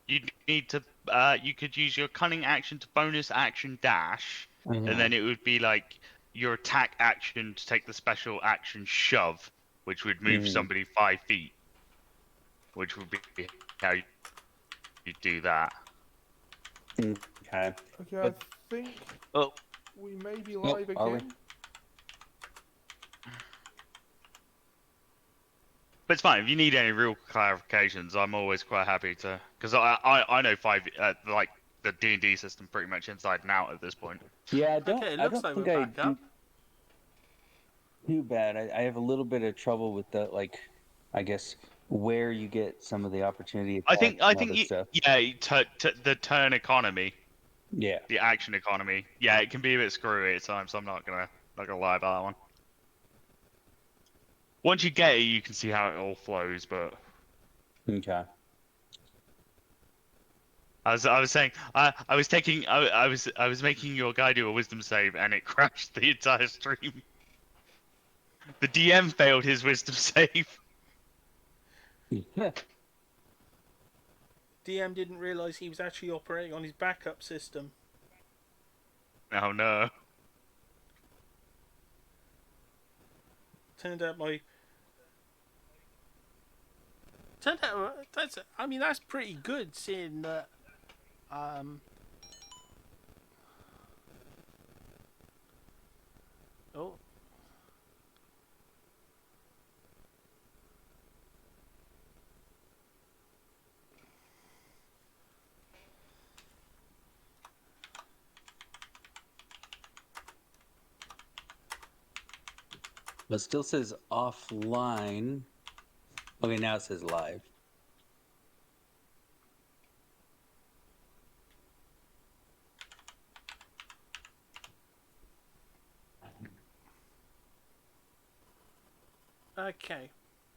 you need to you could use your cunning action to bonus action dash, and then it would be like your attack action to take the special action shove, which would move somebody 5 feet, which would be how you do that. Okay. Okay, I think Oh, we may be live are we? again. but it's fine. If you need any real clarifications, I'm always quite happy to, because I know like the D&D system pretty much inside and out at this point. Yeah, Okay, it looks like think we're I back up. too bad. I have a little bit of trouble with the I guess where you get some of the opportunity attacks I think stuff. yeah, the turn economy, Yeah. the action economy, yeah, it can be a bit screwy at times. So I'm not gonna lie about that one. Once you get it, you can see how it all flows. But Okay. I was saying I was making your guy do a wisdom save and it crashed the entire stream. The DM failed his wisdom save. DM didn't realise he was actually operating on his backup system. Oh no. Turned out that's pretty good, seeing that oh, But still says offline. Okay, now it says live. okay,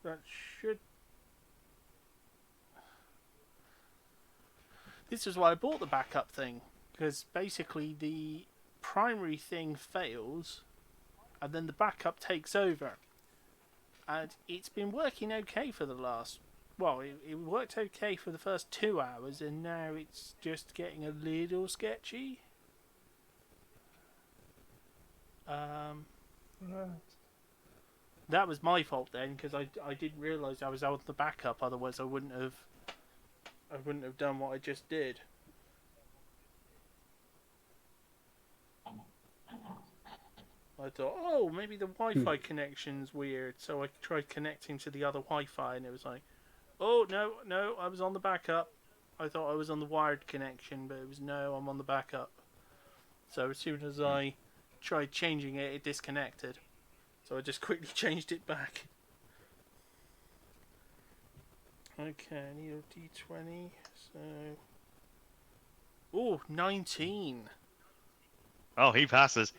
that should. This is why I bought the backup thing, because basically the primary thing fails, and then the backup takes over. And it's been working okay for the last. Well, it worked okay for the first 2 hours, and now it's just getting a little sketchy. That was my fault then, because I didn't realise I was on the backup. Otherwise, I wouldn't have done what I just did. I thought, oh, maybe the Wi-Fi connection's weird, so I tried connecting to the other Wi-Fi, and it was like, oh, no, I was on the backup. I thought I was on the wired connection, but it was, no, I'm on the backup. So as soon as I tried changing it, it disconnected. So I just quickly changed it back. Okay, I need a D20, so... Oh, 19! Oh, he passes.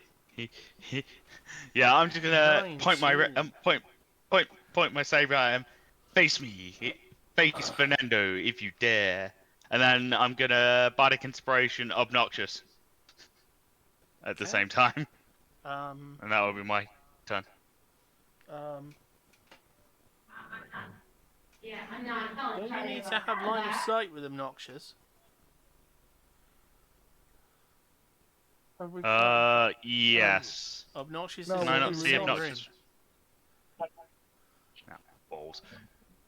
Yeah, I'm just gonna point my saber at him. Face me, face Fernando if you dare. And then I'm gonna bardic inspiration obnoxious at the same time. And that will be my turn. Don't you need to have line of sight with obnoxious? Yes. Obnoxious No, is Can I not in the see same obnoxious? room. No, balls.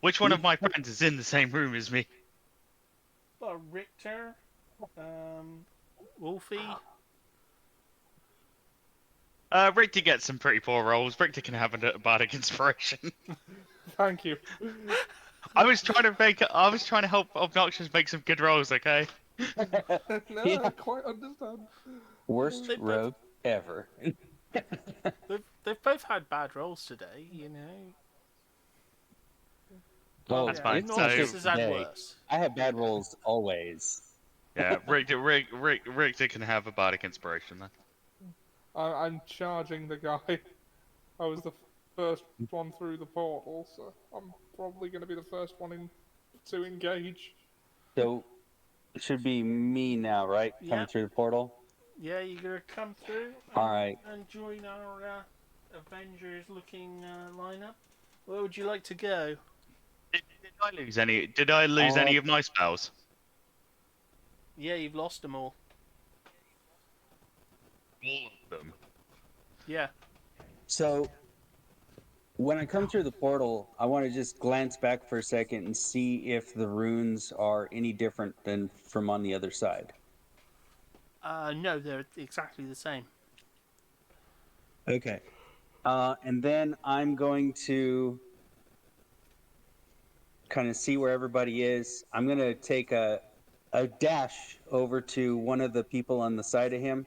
Which one of my friends is in the same room as me? Richter, Wolfie. Richter gets some pretty poor rolls. Richter can have a bardic inspiration. Thank you. I was trying to help Obnoxious make some good rolls, okay? No, Yeah. I quite understand. Worst rogue ever. They've both had bad rolls today, you know. Oh, That's fine. Obnoxious has had Today. worse. I have bad rolls always. Yeah, Richter can have a bardic inspiration then. I'm charging the guy. I was the first one through the portal, so I'm probably going to be the first one to engage. So, it should be me now, right? Coming Yep. through the portal? Yeah, you're gonna come through and join our Avengers looking lineup. Where would you like to go? Did I lose any? Did I lose any of my spells? Yeah, you've lost them all. All of them. Yeah. So when I come through the portal, I want to just glance back for a second and see if the runes are any different than from on the other side. No, they're exactly the same. Okay. And then I'm going to kind of see where everybody is. I'm going to take a dash over to one of the people on the side of him,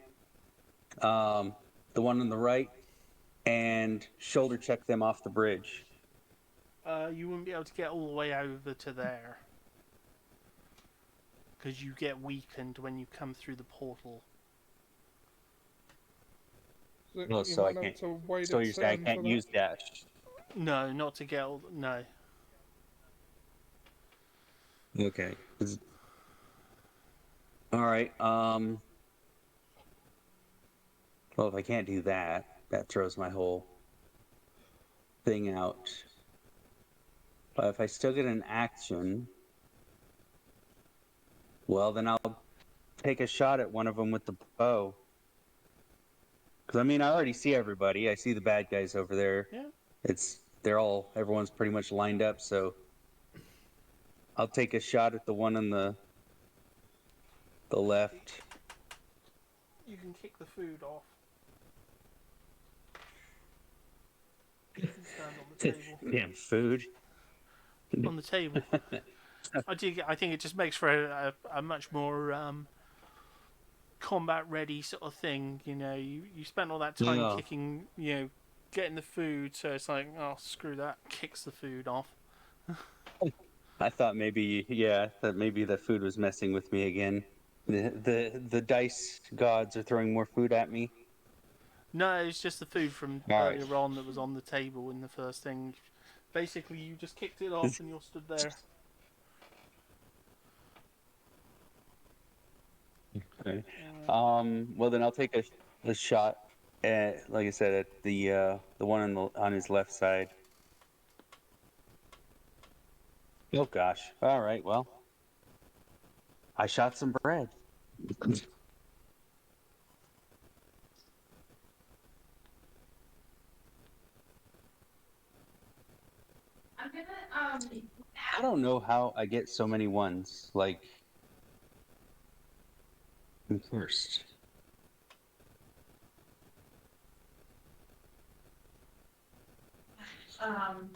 the one on the right, and shoulder check them off the bridge. You wouldn't be able to get all the way over to there. Because you get weakened when you come through the portal. So Oh, you so I might have can't. to wait So a you're saying I turn can't for use that. dash? No, not to get all... No. Okay. All right. Well, if I can't do that, that throws my whole thing out. But if I still get an action, well, then I'll take a shot at one of them with the bow. Because I mean, I already see everybody. I see the bad guys over there. Yeah. Everyone's pretty much lined up. So I'll take a shot at the one on the left. You can kick the food off. You can stand on the table. Damn food. On the table. I think it just makes for a much more combat ready sort of thing. You know, you spent all that time Yeah. kicking, getting the food, so it's like, oh, screw that, kicks the food off. I thought maybe the food was messing with me again. The dice gods are throwing more food at me. No, it's just the food from All right. earlier on that was on the table in the first thing. Basically, you just kicked it off and you're stood there. Okay. Well, then I'll take a shot at, like I said, at the one on his left side. Oh gosh. All right. Well, I shot some bread. I'm gonna I don't know how I get so many ones. Like, I'm first. um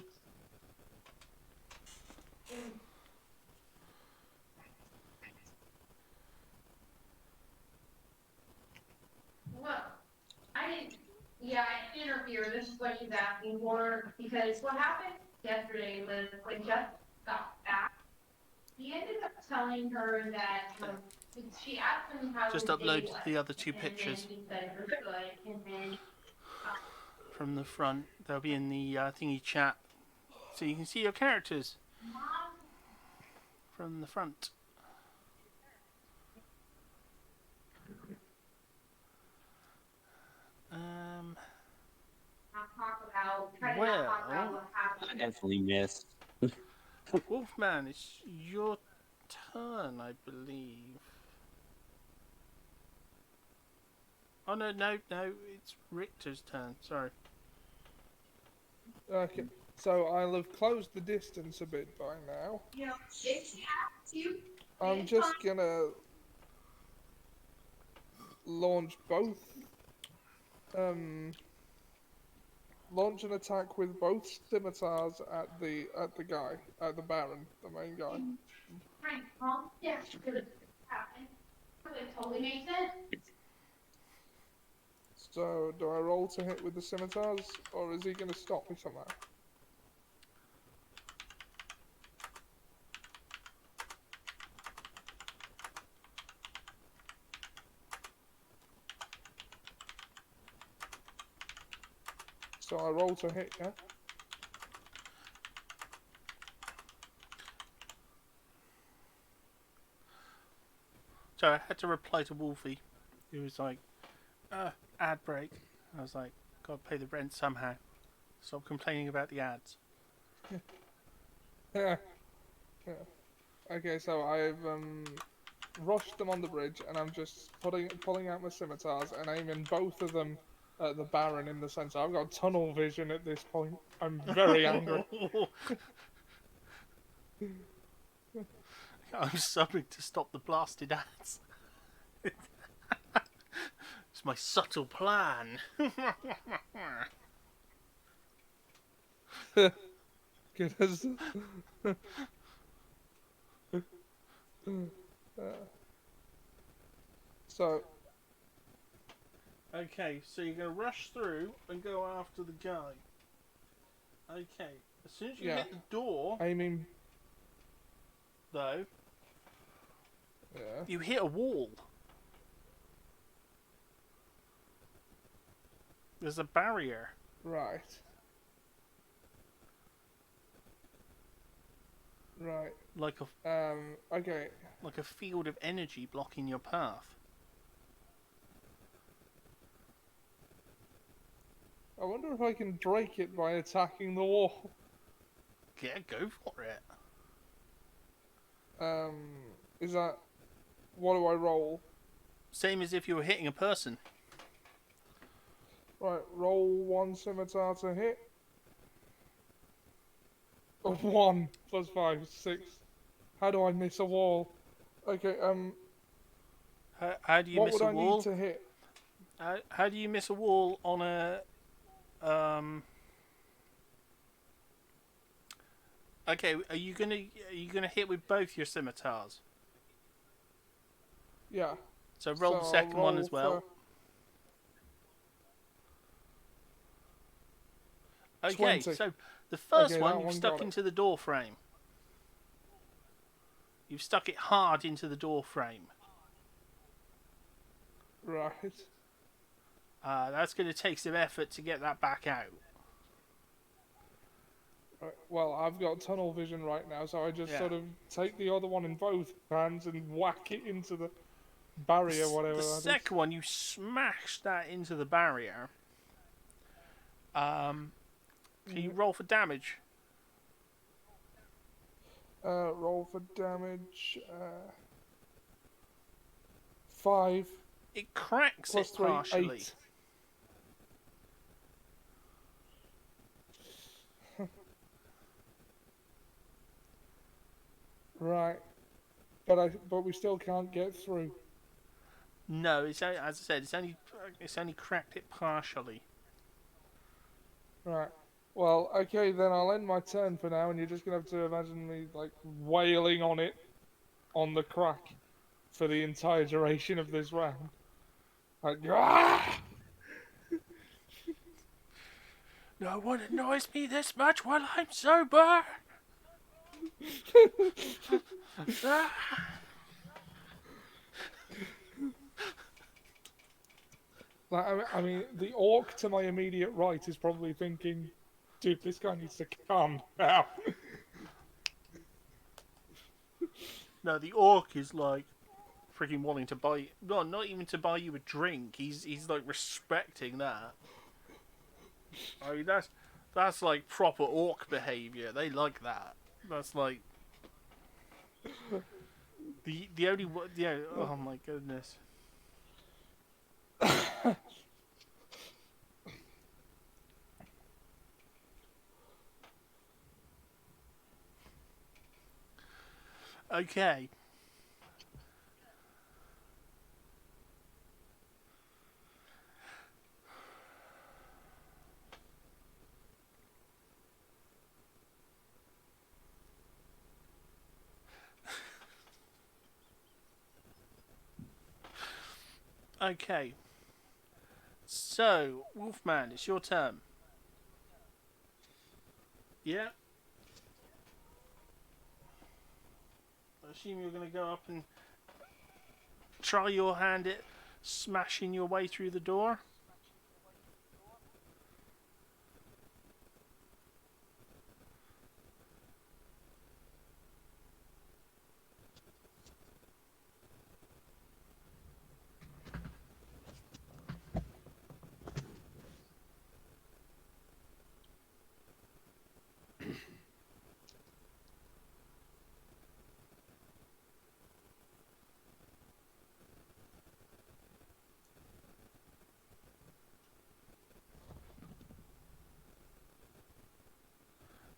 well, I didn't I didn't interfere. This is what she's asking for because what happened yesterday was when Jeff got back, he ended up telling her that she asked him how Just his day upload was, the other two and pictures then he said it was good, and then from the front. They'll be in the thingy chat, so you can see your characters Mom from the front. try to not talk about what I happened. definitely missed. Wolfman, it's your turn, I believe. Oh no, it's Richter's turn. Sorry. Okay, so I'll have closed the distance a bit by now. I'm just gonna launch both. Launch an attack with both scimitars at the guy, at the Baron, the main guy. Frank, Mom, yeah, it totally makes sense. So, do I roll to hit with the scimitars, or is he going to stop me somehow? So I roll to hit, yeah? So I had to reply to Wolfie. He was like, ad break. I was like, gotta pay the rent somehow. Stop complaining about the ads. Yeah. Okay, so I've rushed them on the bridge, and I'm just pulling out my scimitars and aiming both of them at the Baron in the centre. I've got tunnel vision at this point. I'm very angry. I'm subbing to stop the blasted ants. It's my subtle plan. Good as. So. Okay, so you're going to rush through and go after the guy. Okay, as soon as you hit the door, Aiming. though, Yeah. you hit a wall. There's a barrier. Right. Right. Like a Okay. like a field of energy blocking your path. I wonder if I can break it by attacking the wall. Yeah, go for it. Is that... What do I roll? Same as if you were hitting a person. Right, roll 1 scimitar to hit. 1 plus 5, 6. How do I miss a wall? Okay, How do you what miss would a I wall? need to hit? How do you miss a wall on a Okay, are you gonna hit with both your scimitars? Yeah. So roll the I'll second one roll as well. Okay, 20. so the first Okay, one that you've one stuck got it. into the door frame. You've stuck it hard into the door frame. Right. That's going to take some effort to get that back out. Right. Well, I've got tunnel vision right now, so I just Yeah. sort of take the other one in both hands and whack it into the barrier, whatever The that is. second one, you smash that into the barrier. Can you roll for damage? Roll for damage. 5 It cracks plus it 3, partially. 8. Right. But we still can't get through. No, it's as I said, it's only cracked it partially. Right. Well, okay, then I'll end my turn for now, and you're just gonna have to imagine me like wailing on it, on the crack, for the entire duration of this round. Like, ah! No one annoys me this much while I'm sober. Like, I mean, the orc to my immediate right is probably thinking, dude, this guy needs to calm down. No, the orc is like freaking wanting to buy. No, not even to buy you a drink. He's like respecting that. I mean, that's like proper orc behavior. They like that. That's like the only one. Yeah. Oh my goodness. Okay. Okay. So, Wolfman, it's your turn. Yeah. I assume you're going to go up and try your hand at smashing your way through the door.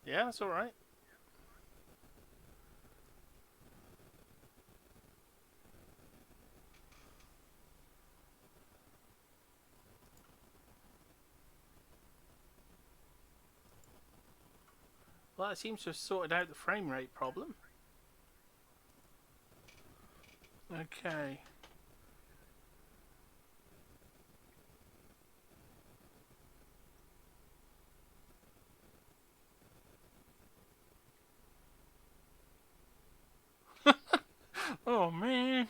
Yeah, that's all right. Well, it seems to have sorted out the frame rate problem. Okay. Oh, man.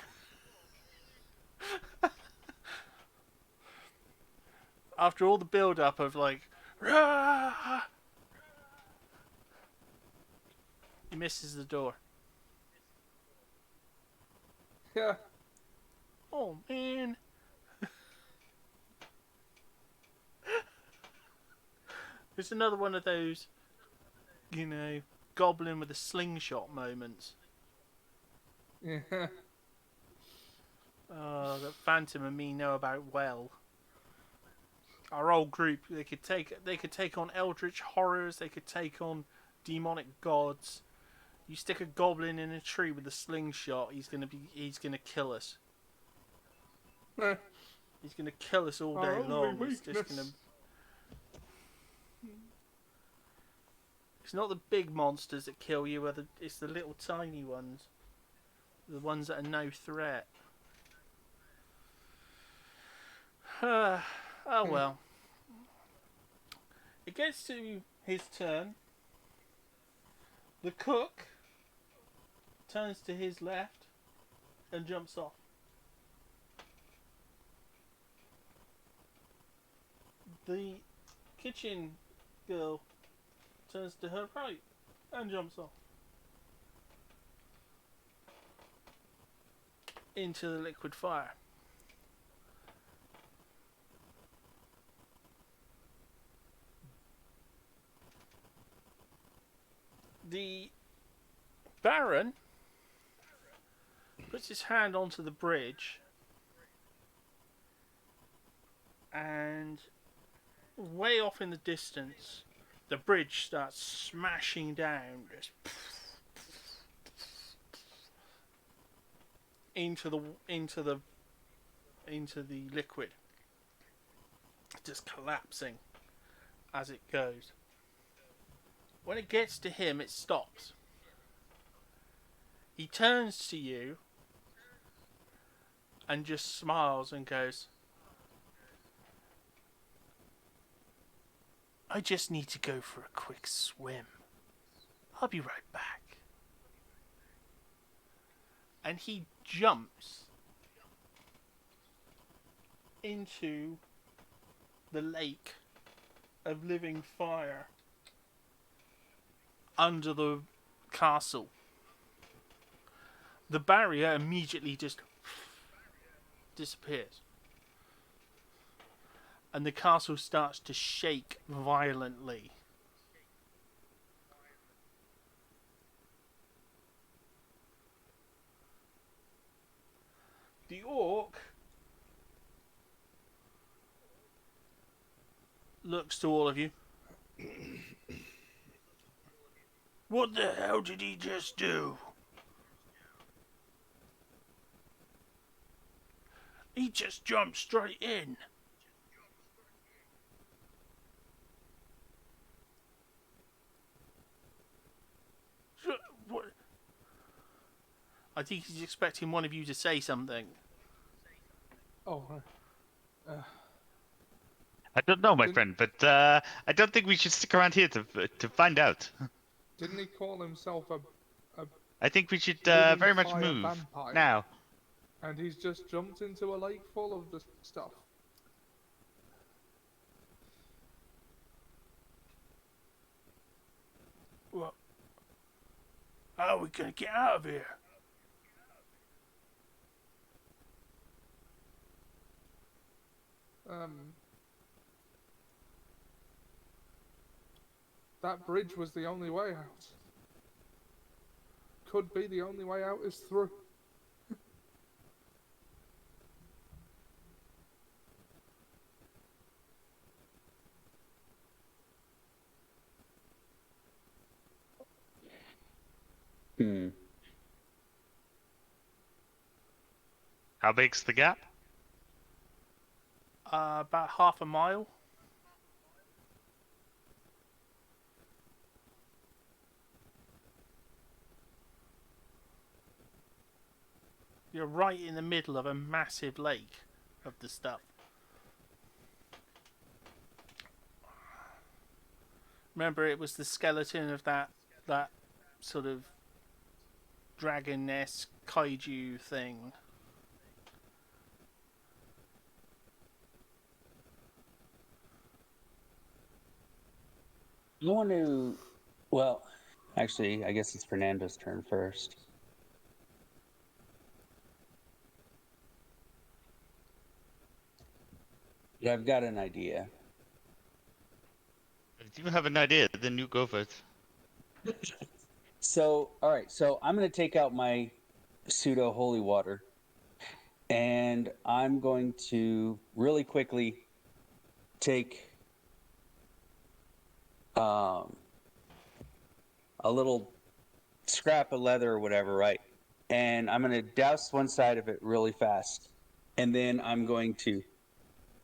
After all the build-up of, like, Rah! He misses the door. Yeah. Oh, man. It's another one of those, you know, goblin with a slingshot moments. Yeah. That Phantom and me know about well. Our old group, they could take on eldritch horrors, they could take on demonic gods. You stick a goblin in a tree with a slingshot, he's gonna kill us. He's gonna kill us all day long. It's not the big monsters that kill you, it's the little tiny ones. The ones that are no threat. Oh well. It gets to his turn. The cook turns to his left and jumps off. The kitchen girl turns to her right and jumps off. Into the liquid fire. The Baron puts his hand onto the bridge and way off in the distance the bridge starts smashing down just into the liquid, just collapsing as it goes. When it gets to him, it stops. He turns to you and just smiles and goes, I just need to go for a quick swim. I'll be right back. And he jumps into the lake of living fire under the castle. The barrier immediately just disappears. And the castle starts to shake violently. The orc looks to all of you. What the hell did he just do? He just jumped straight in. What? I think he's expecting one of you to say something. Oh. I don't know, my friend, but I don't think we should stick around here to find out. Didn't he call himself a I think we should living very much fire move vampire? now. And he's just jumped into a lake full of the stuff. Well, how are we gonna get out of here? That bridge was the only way out. Could be the only way out is through. Hmm. How big's the gap? About half a mile. You're right in the middle of a massive lake of the stuff. Remember, it was the skeleton of that sort of dragon-esque kaiju thing. I want to. Well, actually, I guess it's Fernando's turn first. Yeah, I've got an idea. If you have an idea, then you go for it. So, all right. So I'm going to take out my pseudo holy water, and I'm going to really quickly take a little scrap of leather or whatever, right? And I'm going to douse one side of it really fast, and then I'm going to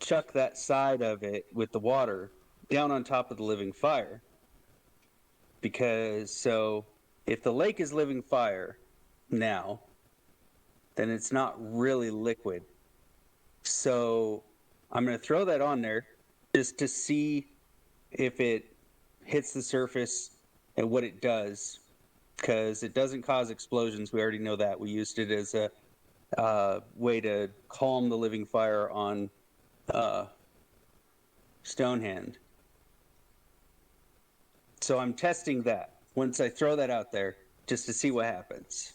chuck that side of it with the water down on top of the living fire. Because so if the lake is living fire now, then it's not really liquid. So I'm going to throw that on there just to see if it hits the surface and what it does. Because it doesn't cause explosions. We already know that. We used it as a way to calm the living fire on Stonehand. So I'm testing that once I throw that out there just to see what happens.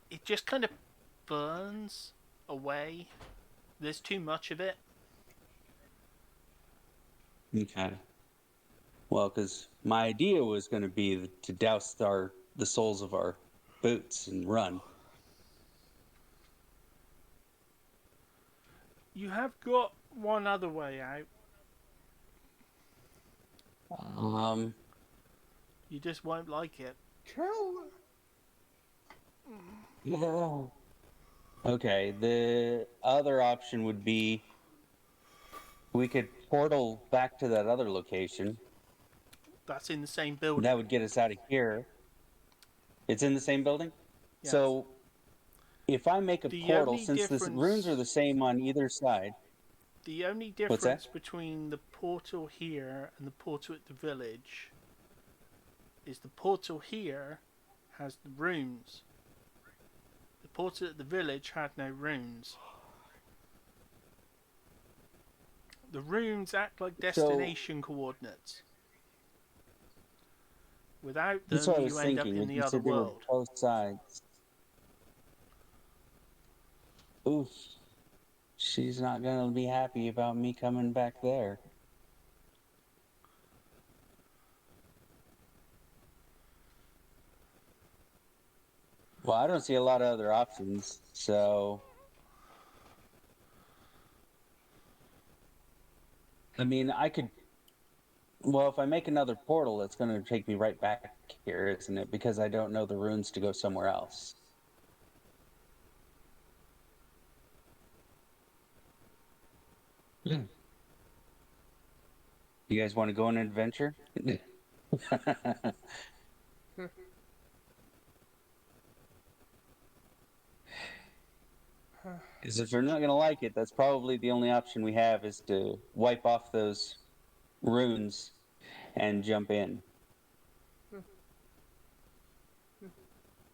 It just kind of burns away. There's too much of it. Okay. Well, because my idea was going to be to douse the soles of our boots and run. You have got one other way out. You just won't like it. Kill. Yeah. Okay, the other option would be we could portal back to that other location. That's in the same building. That would get us out of here. It's in the same building? Yes. So if I make a The portal, only since the runes are the same on either side. The only What's that? difference between the portal here and the portal at the village is the portal here has the runes. The portal at the village had no runes. The runes act like destination coordinates. Without That's them, what I was you end up thinking. in the You other said they were world. both sides. Oof. She's not going to be happy about me coming back there. Well, I don't see a lot of other options, so... I mean, I could... Well, if I make another portal, it's going to take me right back here, isn't it? Because I don't know the runes to go somewhere else. You guys want to go on an adventure? Because if they're not going to like it, that's probably the only option we have is to wipe off those runes and jump in.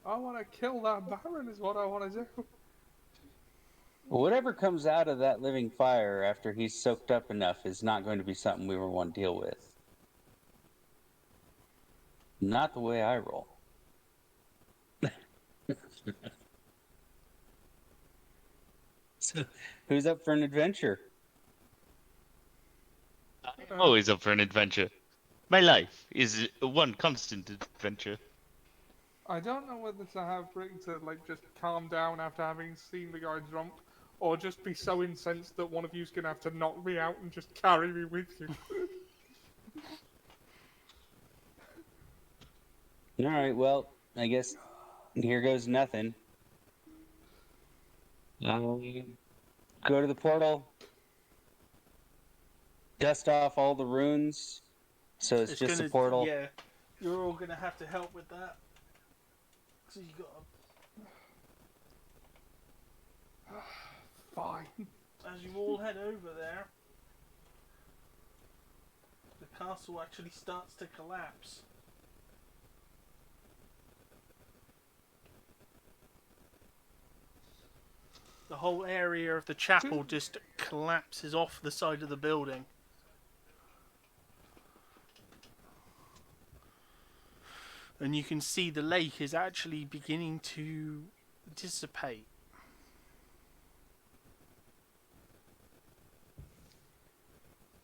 I want to kill that Baron is what I want to do. Whatever comes out of that living fire after he's soaked up enough is not going to be something we want to deal with. Not the way I roll. So, who's up for an adventure? I'm always up for an adventure. My life is one constant adventure. I don't know whether to have Richter like just calm down after having seen the guy drunk, or just be so incensed that one of you's gonna have to knock me out and just carry me with you. All right, well, I guess here goes nothing. Go to the portal, dust off all the runes, so it's just a portal. Yeah, you're all gonna have to help with that. So you got. Fine. As you all head over there, the castle actually starts to collapse. The whole area of the chapel just collapses off the side of the building. And you can see the lake is actually beginning to dissipate.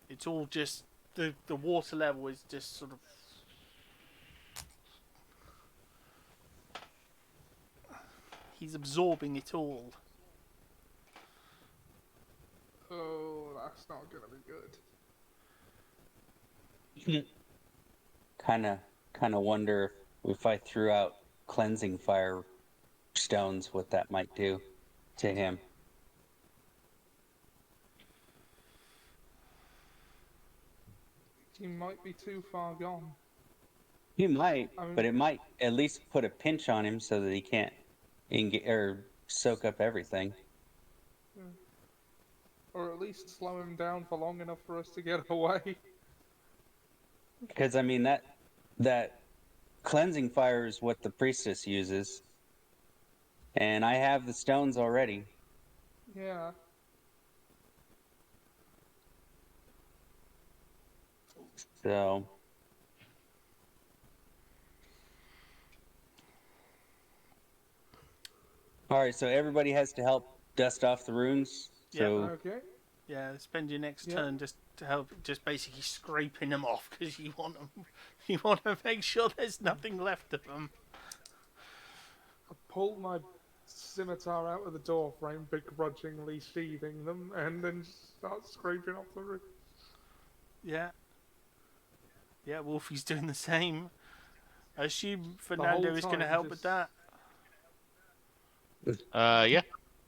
It's all just, the water level is just sort of... He's absorbing it all. Oh, that's not gonna be good. Kind of wonder if I threw out cleansing fire stones, what that might do to him. He might be too far gone. He might, I mean, but it might at least put a pinch on him so that he can't soak up everything. or at least slow him down for long enough for us to get away. Because I mean that cleansing fire is what the priestess uses, and I have the stones already. Yeah. So, all right. So everybody has to help dust off the runes. So Okay. Yeah, spend your next Yeah. turn just to help, just basically scraping them off because you want them. You want to make sure there's nothing left of them. I pulled my scimitar out of the door frame, begrudgingly sheathing them, and then start scraping off the roof. Yeah. Yeah, Wolfie's doing the same. I assume Fernando is going to time help with just- that. Yeah.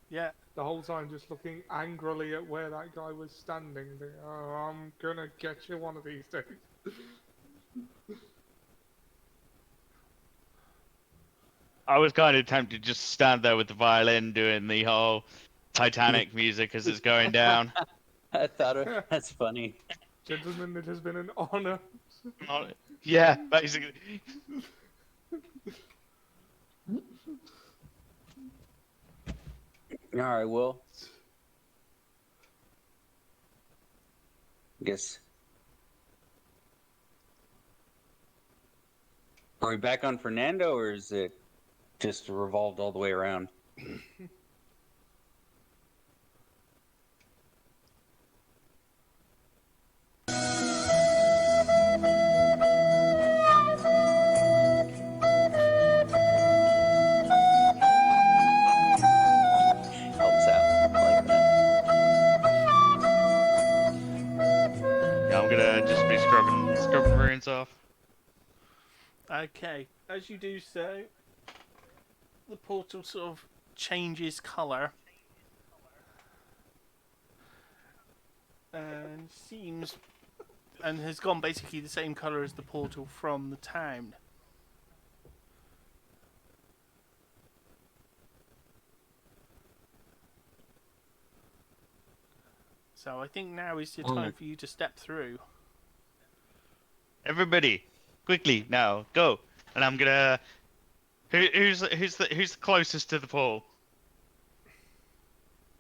Yeah. The whole time just looking angrily at where that guy was standing. Thinking, oh, I'm gonna get you one of these days. I was kind of tempted to just stand there with the violin doing the whole Titanic music as it's going down. I thought that's funny. Gentlemen, it has been an honor. Yeah, basically. All right, Will. Guess. Are we back on Fernando, or is it just revolved all the way around? Helps out. I like that. Yeah, I'm gonna just be scrubbing runes off. Okay. As you do so, the portal sort of changes colour. And seems... And has gone basically the same colour as the portal from the town. So I think now is your time for you to step through. Everybody, quickly now, go! And I'm gonna. Who's the closest to the pool?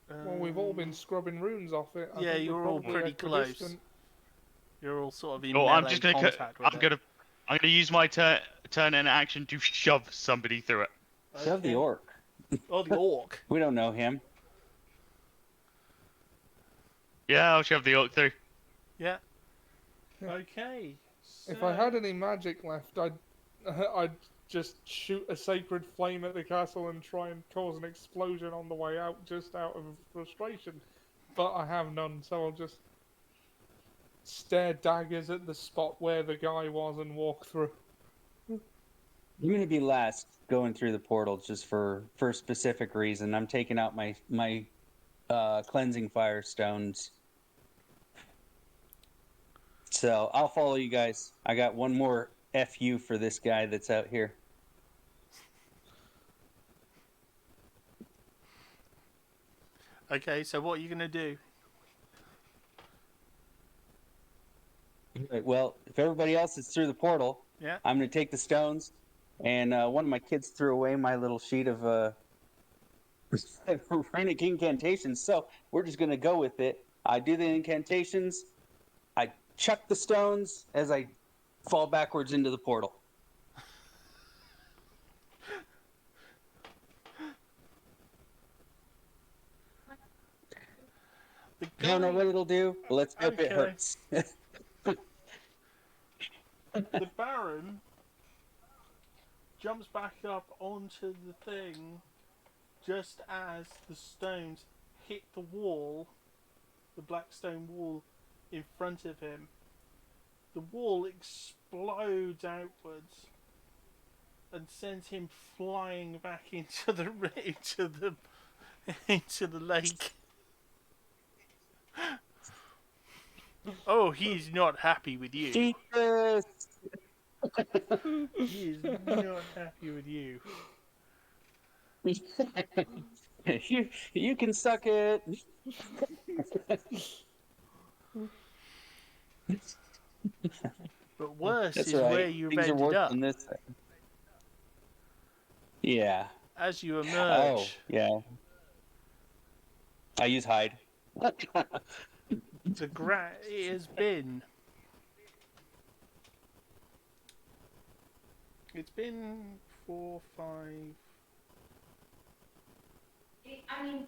Well, we've all been scrubbing runes off it. I Yeah, think we're you're all probably pretty close. equidistant. You're all sort of in Oh, I'm melee just gonna. contact with I'm gonna use my turn and action to shove somebody through it. Shove the orc. Oh, the orc. We don't know him. Yeah, I'll shove the orc through. Yeah. Okay. If I had any magic left, I'd just shoot a sacred flame at the castle and try and cause an explosion on the way out, just out of frustration. But I have none, so I'll just stare daggers at the spot where the guy was and walk through. I'm going to be last going through the portal just for a specific reason. I'm taking out my cleansing fire stones. So I'll follow you guys. I got one more FU for this guy that's out here. Okay, so what are you going to do? Right, well, if everybody else is through the portal, Yeah. I'm going to take the stones. And one of my kids threw away my little sheet of runic incantations. So we're just going to go with it. I do the incantations. I chuck the stones as I fall backwards into the portal. I don't know what it'll do, but let's hope it hurts. The Baron jumps back up onto the thing just as the stones hit the wall, the black stone wall in front of him. The wall explodes outwards and sends him flying back into the into the lake. Oh, he's not happy with you. Jesus! He is not happy with you. you can suck it. But worse That's is right. where you've Things are ended worse up than this. Yeah. as you Oh, emerge. yeah. I use hide. It has been. It's been 4, 5. I mean,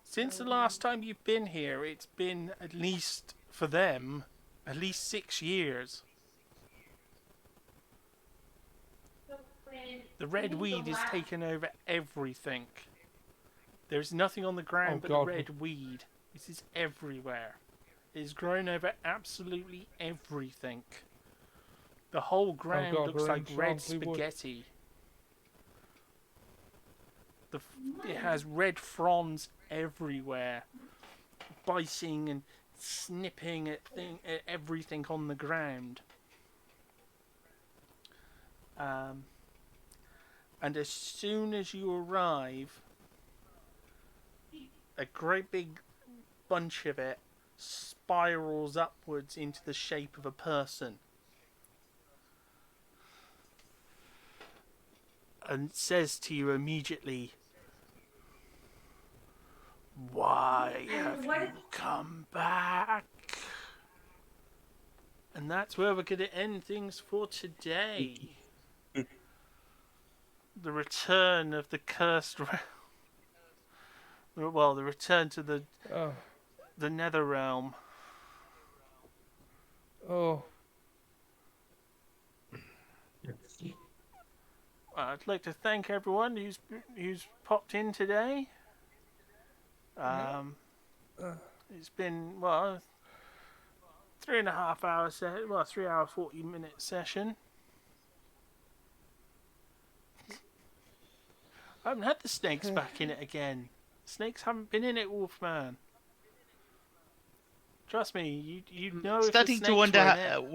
Since the last time you've been here, it's been at least, for them, at least 6 years. The red weed has taken over everything. There's nothing on the ground but the red weed. This is everywhere. It has grown over absolutely everything. The whole ground looks like red spaghetti. It has red fronds everywhere, biting and snipping at everything on the ground. And as soon as you arrive, a great big bunch of it spirals upwards into the shape of a person. And says to you immediately, "Why have you come back?" And that's where we're going to end things for today. The return of the cursed realm. Well, the return to the nether realm. Oh. I'd like to thank everyone who's popped in today. It's been 3.5 hours, 3 hour 40-minute session. I haven't had the snakes back in it again. Snakes haven't been in it, Wolfman. Trust me, you know if the Starting snakes to wonder were in how, it.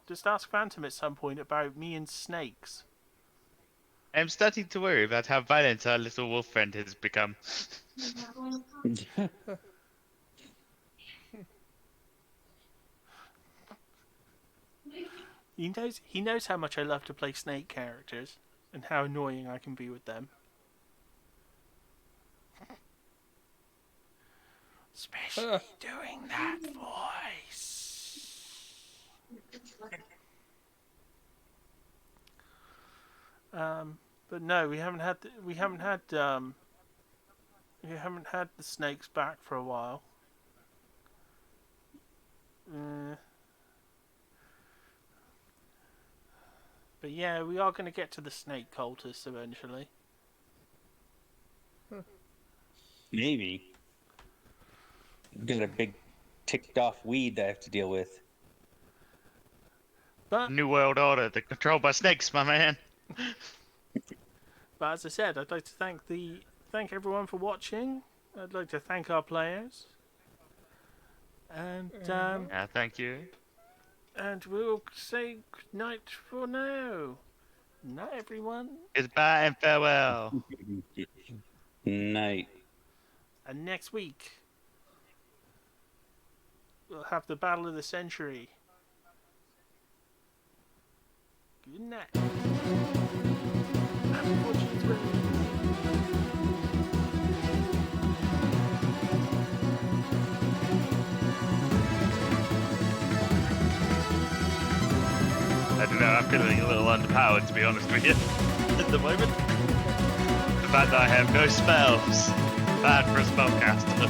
Just ask Phantom at some point about me and snakes. I'm starting to worry about how violent our little wolf friend has become. He knows how much I love to play snake characters and how annoying I can be with them. Especially doing that voice. But no, we haven't had the snakes back for a while. But yeah, we are going to get to the snake cultists eventually. Maybe. Got a big ticked off weed that I have to deal with. But New World Order, they're controlled by snakes, my man. But as I said, I'd like to thank everyone for watching. I'd like to thank our players. And Yeah, thank you. and we'll say good night for now. Night, everyone. Goodbye and farewell. Night. And next week we'll have the battle of the century. Good night. I don't know, I'm feeling a little underpowered, to be honest with you, at the moment. The fact that I have no spells. Bad for a spellcaster.